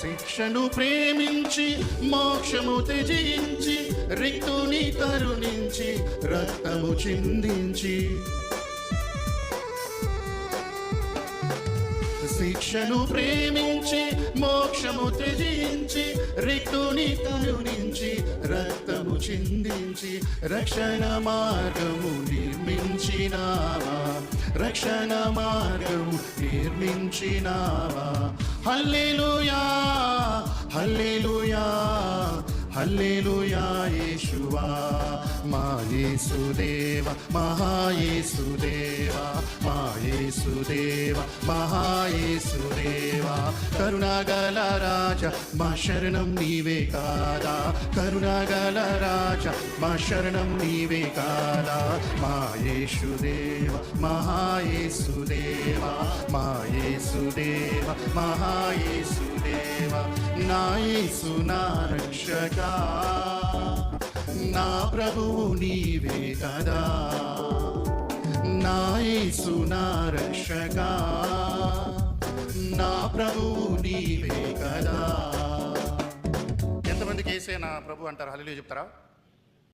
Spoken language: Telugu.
శిక్షను ప్రేమించి మోక్షము త్యజించి రిక్తుని కరుణించి రక్తము చిందించి శిక్షను ప్రేమించి మోక్షము త్యజించి రిక్తుని కరుణించి రక్తము చిందించి రక్షణ మార్గము నిర్మించినావా, రక్షణ మార్గము నిర్మించినావా. హల్లెలూయా హల్లెలూయా హల్లెలూయా యేషువా. మా యేసుదేవ మహాయేసుదేవ, మా యేసుదేవ మహాయేసుదేవ. కరుణాగల రాజ మా శరణం నీవే కాదా, కరుణాగల రాజ మా శరణం నీవే కాదా. మా యేసుదేవ మహాయేసుదేవ, మా యేసుదేవ మహాయేసుదేవ. నా యేసు నా రక్షకా, నా ప్రభువు నీవే కదా, నా యేసు నా రక్షకా, నా ప్రభువు నీవే కదా. ఎంతమందికి యేసే నా ప్రభు అంటారు? హల్లెలూయా చెప్తారా?